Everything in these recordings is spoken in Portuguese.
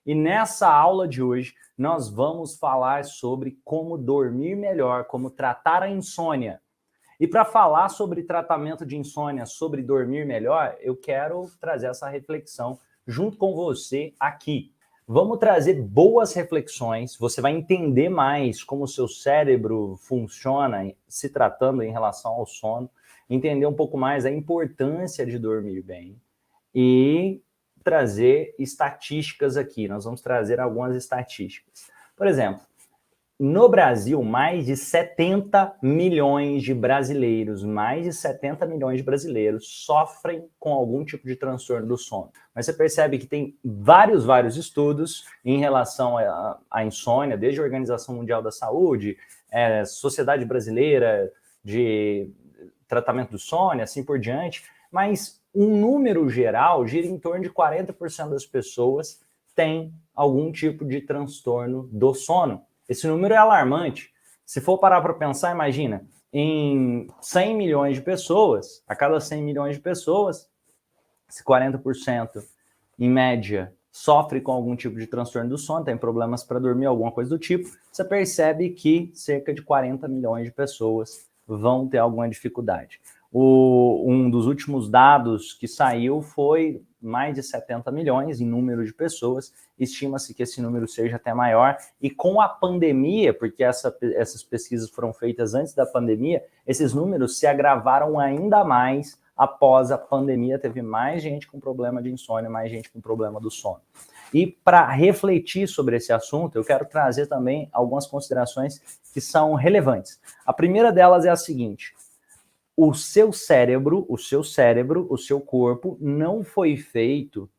E nessa aula de hoje, nós vamos falar sobre como dormir melhor, como tratar a insônia. E para falar sobre tratamento de insônia, sobre dormir melhor, eu quero trazer essa reflexão junto com você aqui. Vamos trazer boas reflexões, você vai entender mais como o seu cérebro funciona se tratando em relação ao sono, entender um pouco mais a importância de dormir bem e trazer estatísticas aqui. Nós vamos trazer algumas estatísticas. Por exemplo, no Brasil, mais de 70 milhões de brasileiros, sofrem com algum tipo de transtorno do sono. Mas você percebe que tem vários estudos em relação à insônia, desde a Organização Mundial da Saúde, Sociedade Brasileira de Tratamento do Sono, assim por diante, mas um número geral gira em torno de 40% das pessoas têm algum tipo de transtorno do sono. Esse número é alarmante. Se for parar para pensar, imagina, em 100 milhões de pessoas, a cada 100 milhões de pessoas, se 40% em média sofre com algum tipo de transtorno do sono, tem problemas para dormir, alguma coisa do tipo, você percebe que cerca de 40 milhões de pessoas vão ter alguma dificuldade. Um dos últimos dados que saiu foi mais de 70 milhões em número de pessoas, estima-se que esse número seja até maior, e com a pandemia, porque essas pesquisas foram feitas antes da pandemia, esses números se agravaram ainda mais após a pandemia, teve mais gente com problema de insônia, mais gente com problema do sono. E para refletir sobre esse assunto, eu quero trazer também algumas considerações que são relevantes. A primeira delas é a seguinte: o seu cérebro, o seu corpo não foi feito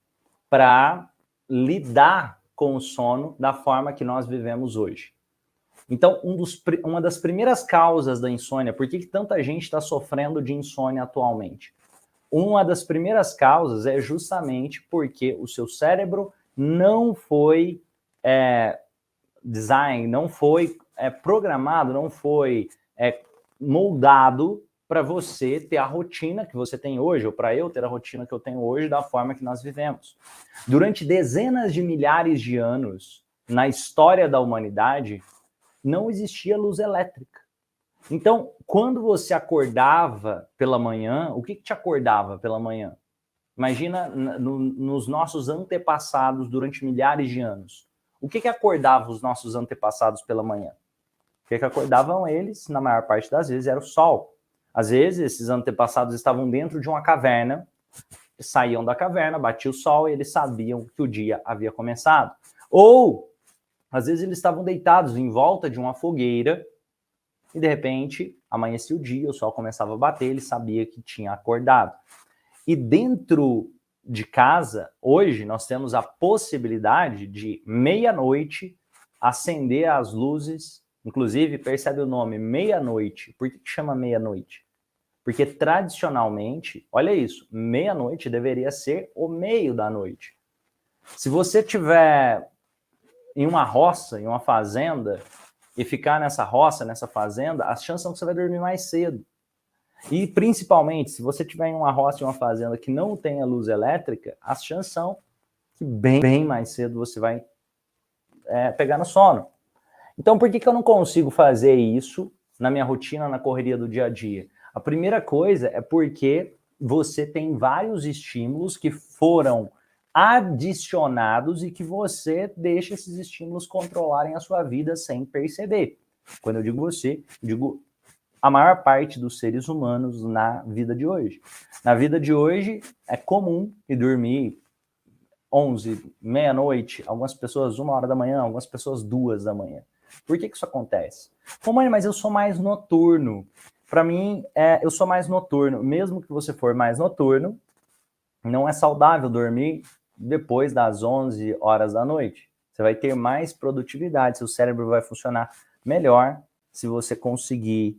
para lidar com o sono da forma que nós vivemos hoje. Então, uma das primeiras causas da insônia, por que tanta gente está sofrendo de insônia atualmente? Uma das primeiras causas é justamente porque o seu cérebro não foi não foi programado, não foi moldado para você ter a rotina que você tem hoje, ou para eu ter a rotina que eu tenho hoje, da forma que nós vivemos. Durante dezenas de milhares de anos, na história da humanidade, não existia luz elétrica. Então, quando você acordava pela manhã, o que te acordava pela manhã? Imagina nos nossos antepassados durante milhares de anos. O que acordava os nossos antepassados pela manhã? O que acordavam eles, na maior parte das vezes, era o sol. Às vezes, esses antepassados estavam dentro de uma caverna, saíam da caverna, batia o sol e eles sabiam que o dia havia começado. Ou, às vezes, eles estavam deitados em volta de uma fogueira e, de repente, amanhecia o dia, o sol começava a bater, ele sabia que tinha acordado. E dentro de casa, hoje, nós temos a possibilidade de, meia-noite, acender as luzes. Inclusive, percebe o nome, meia-noite. Por que chama meia-noite? Porque, tradicionalmente, olha isso, meia-noite deveria ser o meio da noite. Se você tiver em uma roça, em uma fazenda, e ficar nessa roça, nessa fazenda, as chances são que você vai dormir mais cedo. E, principalmente, se você tiver em uma roça, em uma fazenda que não tenha luz elétrica, as chances são que bem mais cedo você vai pegar no sono. Então, por que eu não consigo fazer isso na minha rotina, na correria do dia a dia? A primeira coisa é porque você tem vários estímulos que foram adicionados e que você deixa esses estímulos controlarem a sua vida sem perceber. Quando eu digo você, eu digo a maior parte dos seres humanos na vida de hoje. Na vida de hoje, é comum ir dormir 11, meia-noite, algumas pessoas 1 hora da manhã, algumas pessoas 2 da manhã. Por que isso acontece? Pô, mãe, mas eu sou mais noturno. Para mim, eu sou mais noturno. Mesmo que você for mais noturno, não é saudável dormir depois das 11 horas da noite. Você vai ter mais produtividade, seu cérebro vai funcionar melhor se você conseguir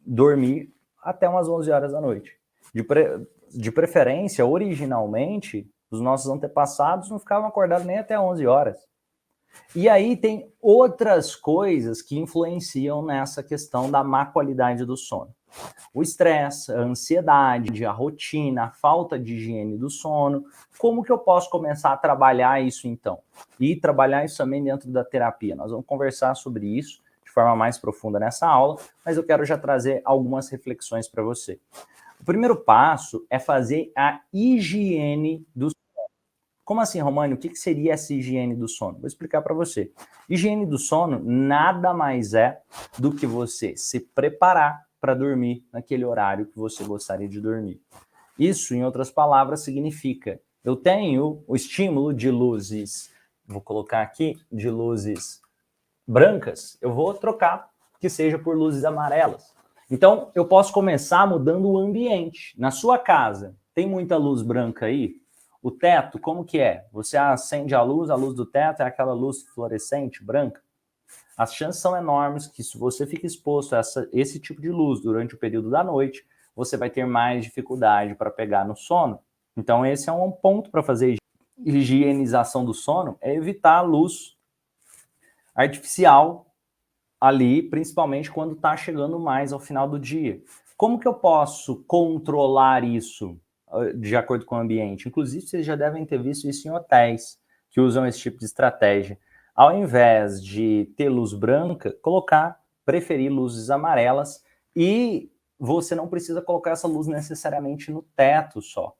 dormir até umas 11 horas da noite. De preferência, originalmente, os nossos antepassados não ficavam acordados nem até 11 horas. E aí tem outras coisas que influenciam nessa questão da má qualidade do sono. O estresse, a ansiedade, a rotina, a falta de higiene do sono. Como que eu posso começar a trabalhar isso então? E trabalhar isso também dentro da terapia. Nós vamos conversar sobre isso de forma mais profunda nessa aula, mas eu quero já trazer algumas reflexões para você. O primeiro passo é fazer a higiene do sono. Como assim, Romani? O que seria essa higiene do sono? Vou explicar para você. Higiene do sono nada mais é do que você se preparar para dormir naquele horário que você gostaria de dormir. Isso, em outras palavras, significa eu tenho o estímulo de luzes, vou colocar aqui, de luzes brancas, eu vou trocar que seja por luzes amarelas. Então, eu posso começar mudando o ambiente. Na sua casa, tem muita luz branca aí? O teto, como que é? Você acende a luz do teto é aquela luz fluorescente, branca. As chances são enormes que se você fica exposto a esse tipo de luz durante o período da noite, você vai ter mais dificuldade para pegar no sono. Então, esse é um ponto para fazer higienização do sono, é evitar a luz artificial ali, principalmente quando está chegando mais ao final do dia. Como que eu posso controlar isso de acordo com o ambiente? Inclusive, vocês já devem ter visto isso em hotéis que usam esse tipo de estratégia. Ao invés de ter luz branca, preferir luzes amarelas, e você não precisa colocar essa luz necessariamente no teto só.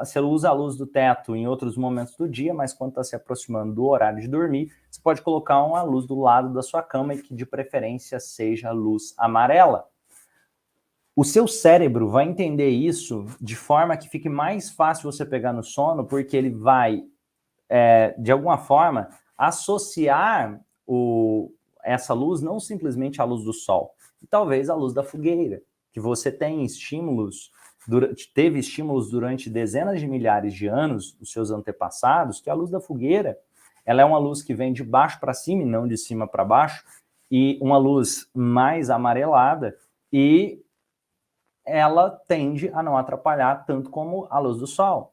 Você usa a luz do teto em outros momentos do dia, mas quando está se aproximando do horário de dormir, você pode colocar uma luz do lado da sua cama e que de preferência seja luz amarela. O seu cérebro vai entender isso de forma que fique mais fácil você pegar no sono, porque ele vai, de alguma forma, associar essa luz não simplesmente à luz do sol, e talvez à luz da fogueira, que você tem estímulos, teve estímulos durante dezenas de milhares de anos, os seus antepassados, que a luz da fogueira, ela é uma luz que vem de baixo para cima e não de cima para baixo, e uma luz mais amarelada, e ela tende a não atrapalhar tanto como a luz do sol.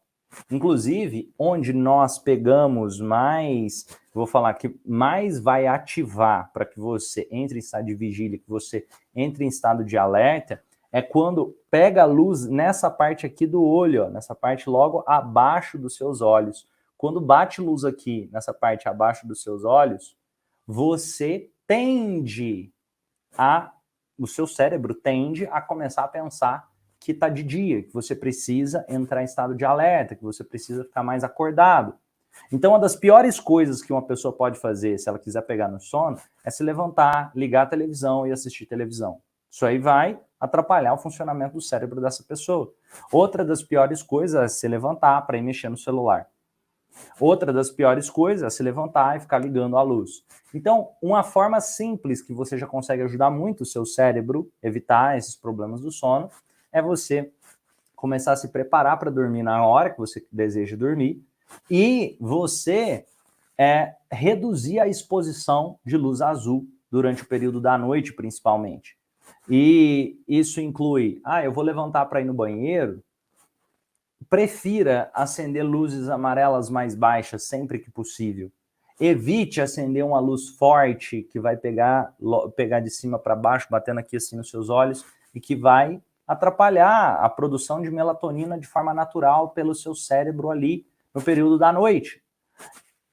Inclusive, onde nós pegamos mais, vou falar que mais vai ativar para que você entre em estado de vigília, que você entre em estado de alerta, é quando pega a luz nessa parte aqui do olho, ó, nessa parte logo abaixo dos seus olhos. Quando bate luz aqui, nessa parte abaixo dos seus olhos, você tende o seu cérebro tende a começar a pensar que está de dia, que você precisa entrar em estado de alerta, que você precisa ficar mais acordado. Então, uma das piores coisas que uma pessoa pode fazer, se ela quiser pegar no sono, é se levantar, ligar a televisão e assistir televisão. Isso aí vai atrapalhar o funcionamento do cérebro dessa pessoa. Outra das piores coisas é se levantar para ir mexer no celular. Outra das piores coisas é se levantar e ficar ligando a luz. Então, uma forma simples que você já consegue ajudar muito o seu cérebro a evitar esses problemas do sono é você começar a se preparar para dormir na hora que você deseja dormir e você reduzir a exposição de luz azul durante o período da noite, principalmente. E isso inclui, eu vou levantar para ir no banheiro, prefira acender luzes amarelas mais baixas sempre que possível. Evite acender uma luz forte que vai pegar de cima para baixo, batendo aqui assim nos seus olhos e que vai atrapalhar a produção de melatonina de forma natural pelo seu cérebro ali no período da noite.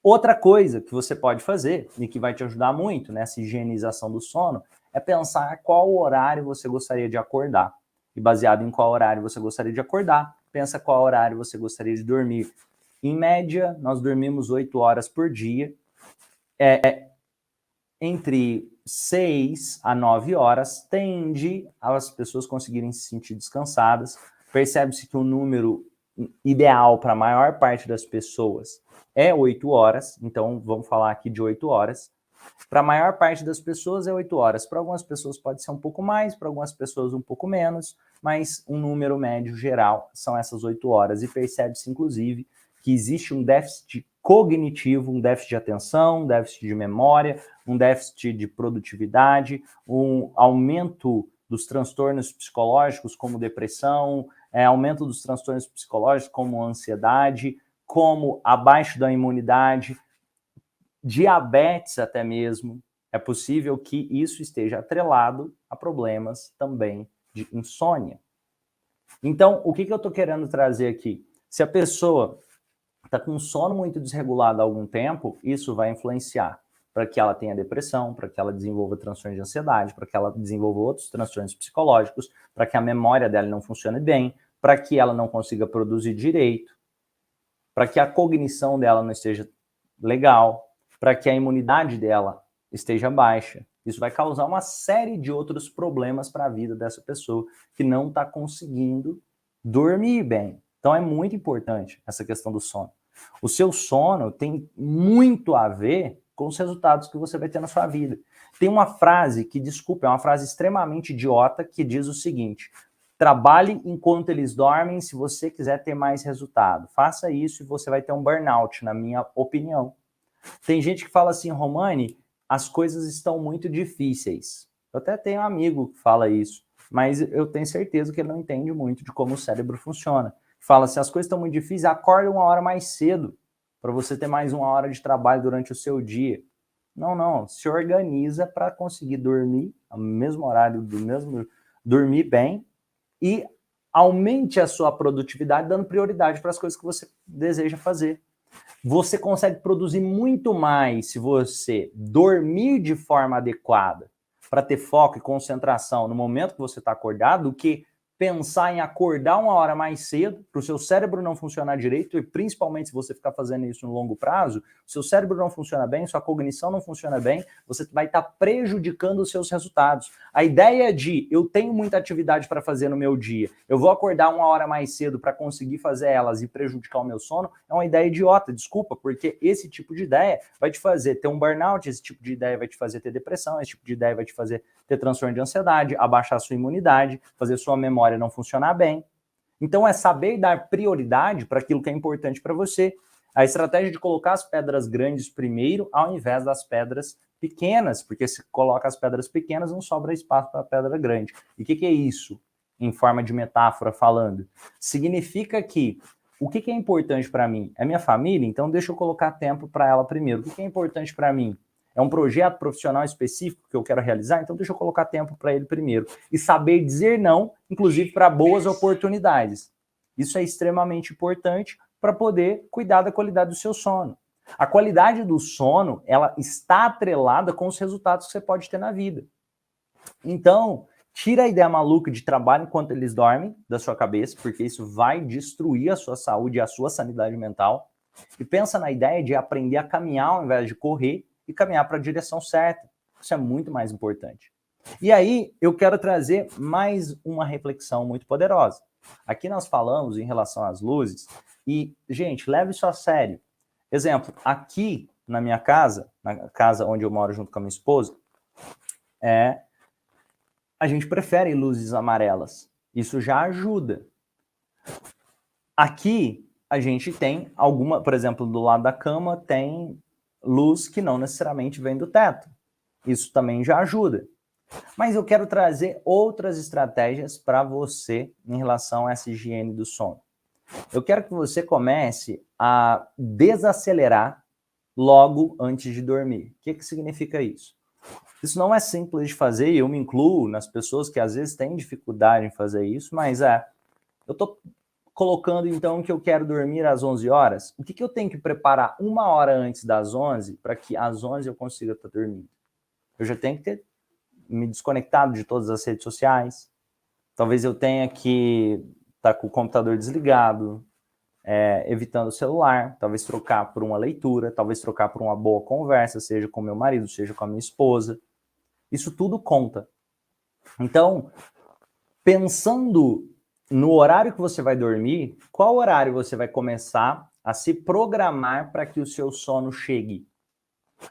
Outra coisa que você pode fazer e que vai te ajudar muito nessa higienização do sono é pensar qual horário você gostaria de acordar. E baseado em qual horário você gostaria de acordar, pensa qual horário você gostaria de dormir. Em média, nós dormimos 8 horas por dia. Entre 6 a 9 horas, tende as pessoas conseguirem se sentir descansadas. Percebe-se que o número ideal para a maior parte das pessoas é 8 horas. Então, vamos falar aqui de 8 horas. Para a maior parte das pessoas é 8 horas. Para algumas pessoas pode ser um pouco mais, para algumas pessoas um pouco menos, mas um número médio geral são essas 8 horas. E percebe-se, inclusive, que existe um déficit cognitivo, um déficit de atenção, um déficit de memória, um déficit de produtividade, um aumento dos transtornos psicológicos como depressão, aumento dos transtornos psicológicos como ansiedade, como abaixo da imunidade, diabetes até mesmo. É possível que isso esteja atrelado a problemas também de insônia. Então, o que eu estou querendo trazer aqui? Se a pessoa está com sono muito desregulado há algum tempo, isso vai influenciar para que ela tenha depressão, para que ela desenvolva transtorno de ansiedade, para que ela desenvolva outros transtornos psicológicos, para que a memória dela não funcione bem, para que ela não consiga produzir direito, para que a cognição dela não esteja legal, para que a imunidade dela esteja baixa. Isso vai causar uma série de outros problemas para a vida dessa pessoa que não está conseguindo dormir bem. Então é muito importante essa questão do sono. O seu sono tem muito a ver com os resultados que você vai ter na sua vida. Tem uma frase que, desculpa, é uma frase extremamente idiota que diz o seguinte: trabalhe enquanto eles dormem se você quiser ter mais resultado. Faça isso e você vai ter um burnout, na minha opinião. Tem gente que fala assim, Romani, as coisas estão muito difíceis. Eu até tenho um amigo que fala isso, mas eu tenho certeza que ele não entende muito de como o cérebro funciona. Fala assim, as coisas estão muito difíceis, acorda 1 hora mais cedo, para você ter mais 1 hora de trabalho durante o seu dia. Não, se organiza para conseguir dormir ao mesmo horário, dormir bem e aumente a sua produtividade dando prioridade para as coisas que você deseja fazer. Você consegue produzir muito mais se você dormir de forma adequada para ter foco e concentração no momento que você está acordado do que pensar em acordar 1 hora mais cedo, para o seu cérebro não funcionar direito, e principalmente se você ficar fazendo isso no longo prazo, seu cérebro não funciona bem, sua cognição não funciona bem, você vai estar prejudicando os seus resultados. A ideia de eu tenho muita atividade para fazer no meu dia, eu vou acordar 1 hora mais cedo para conseguir fazer elas e prejudicar o meu sono, é uma ideia idiota, desculpa, porque esse tipo de ideia vai te fazer ter um burnout, esse tipo de ideia vai te fazer ter depressão, esse tipo de ideia vai te fazer ter transtorno de ansiedade, abaixar sua imunidade, fazer sua memória não funcionar bem. Então é saber dar prioridade para aquilo que é importante para você. A estratégia de colocar as pedras grandes primeiro, ao invés das pedras pequenas, porque se coloca as pedras pequenas, não sobra espaço para a pedra grande. E o que é isso, em forma de metáfora falando? Significa que o que é importante para mim? É minha família, então deixa eu colocar tempo para ela primeiro. O que é importante para mim? É um projeto profissional específico que eu quero realizar, então deixa eu colocar tempo para ele primeiro. E saber dizer não, inclusive para boas oportunidades. Isso é extremamente importante para poder cuidar da qualidade do seu sono. A qualidade do sono, ela está atrelada com os resultados que você pode ter na vida. Então, tira a ideia maluca de trabalho enquanto eles dormem da sua cabeça, porque isso vai destruir a sua saúde e a sua sanidade mental. E pensa na ideia de aprender a caminhar ao invés de correr, e caminhar para a direção certa. Isso é muito mais importante. E aí, eu quero trazer mais uma reflexão muito poderosa. Aqui nós falamos em relação às luzes, e, gente, leve isso a sério. Exemplo, aqui na minha casa, na casa onde eu moro junto com a minha esposa, a gente prefere luzes amarelas. Isso já ajuda. Aqui, a gente tem alguma, por exemplo, do lado da cama, tem luz que não necessariamente vem do teto. Isso também já ajuda. Mas eu quero trazer outras estratégias para você em relação a essa higiene do sono. Eu quero que você comece a desacelerar logo antes de dormir. O que significa isso? Isso não é simples de fazer, e eu me incluo nas pessoas que às vezes têm dificuldade em fazer isso, mas eu estou colocando, então, que eu quero dormir às 11 horas, o que eu tenho que preparar 1 hora antes das 11 para que às 11 eu consiga estar dormindo? Eu já tenho que ter me desconectado de todas as redes sociais, talvez eu tenha que estar com o computador desligado, evitando o celular, talvez trocar por uma leitura, talvez trocar por uma boa conversa, seja com meu marido, seja com a minha esposa. Isso tudo conta. Então, pensando no horário que você vai dormir, qual horário você vai começar a se programar para que o seu sono chegue?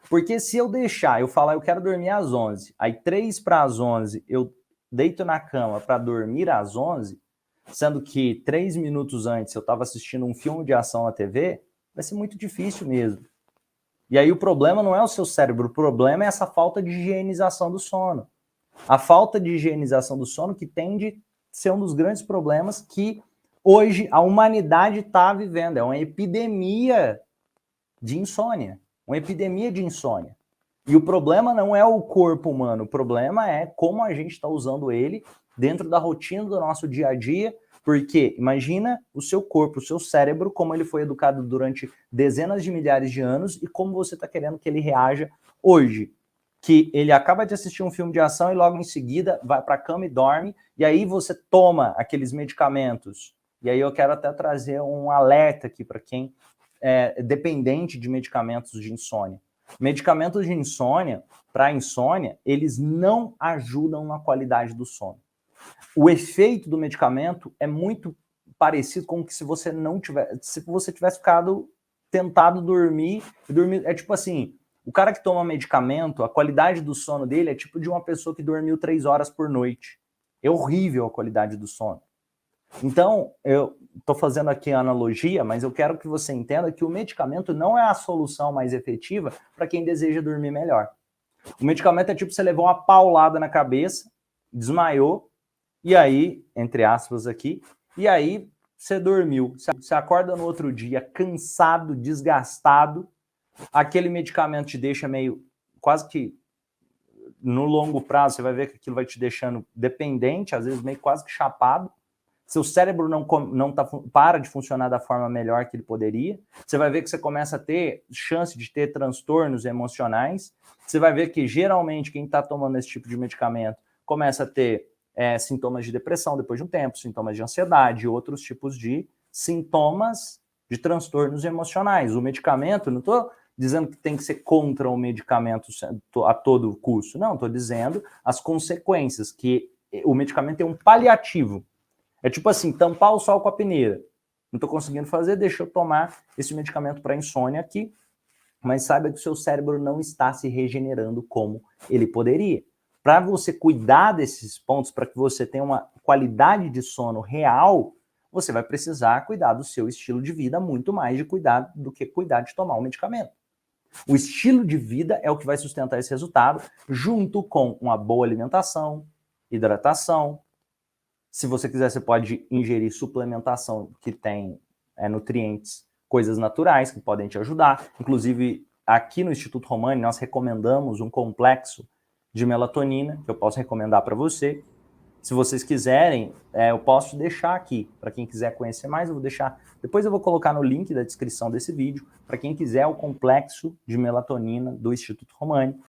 Porque se eu deixar, eu falar, eu quero dormir às 11, aí 3 para as 11 eu deito na cama para dormir às 11, sendo que 3 minutos antes eu estava assistindo um filme de ação na TV, vai ser muito difícil mesmo. E aí o problema não é o seu cérebro, o problema é essa falta de higienização do sono. A falta de higienização do sono que tende a ser um dos grandes problemas que hoje a humanidade está vivendo. É uma epidemia de insônia. Uma epidemia de insônia. E o problema não é o corpo humano, o problema é como a gente está usando ele dentro da rotina do nosso dia a dia, porque imagina o seu corpo, o seu cérebro, como ele foi educado durante dezenas de milhares de anos e como você está querendo que ele reaja hoje. Que ele acaba de assistir um filme de ação e logo em seguida vai para a cama e dorme, e aí você toma aqueles medicamentos. E aí eu quero até trazer um alerta aqui para quem é dependente de medicamentos de insônia. Medicamentos de insônia, para insônia, eles não ajudam na qualidade do sono. O efeito do medicamento é muito parecido com que se você não tivesse, se você tivesse ficado tentado dormir, é tipo assim, o cara que toma medicamento, a qualidade do sono dele é tipo de uma pessoa que dormiu 3 horas por noite. É horrível a qualidade do sono. Então, eu estou fazendo aqui a analogia, mas eu quero que você entenda que o medicamento não é a solução mais efetiva para quem deseja dormir melhor. O medicamento é tipo você levou uma paulada na cabeça, desmaiou, e aí, entre aspas aqui, e aí você dormiu. Você acorda no outro dia cansado, desgastado, aquele medicamento te deixa meio, quase que no longo prazo, você vai ver que aquilo vai te deixando dependente, às vezes meio quase que chapado. Seu cérebro para de funcionar da forma melhor que ele poderia. Você vai ver que você começa a ter chance de ter transtornos emocionais. Você vai ver que, geralmente, quem está tomando esse tipo de medicamento começa a ter sintomas de depressão depois de um tempo, sintomas de ansiedade, outros tipos de sintomas de transtornos emocionais. O medicamento, não estou dizendo que tem que ser contra o medicamento a todo custo. Não, estou dizendo as consequências, que o medicamento é um paliativo. É tipo assim, tampar o sol com a peneira. Não estou conseguindo fazer, deixa eu tomar esse medicamento para insônia aqui, mas saiba que o seu cérebro não está se regenerando como ele poderia. Para você cuidar desses pontos, para que você tenha uma qualidade de sono real, você vai precisar cuidar do seu estilo de vida muito mais de cuidar do que cuidar de tomar um medicamento. O estilo de vida é o que vai sustentar esse resultado, junto com uma boa alimentação, hidratação. Se você quiser, você pode ingerir suplementação que tem nutrientes, coisas naturais que podem te ajudar. Inclusive, aqui no Instituto Romani, nós recomendamos um complexo de melatonina, que eu posso recomendar para você. Se vocês quiserem, eu posso deixar aqui. Para quem quiser conhecer mais, eu vou deixar. Depois eu vou colocar no link da descrição desse vídeo. Para quem quiser o complexo de melatonina do Instituto Romani,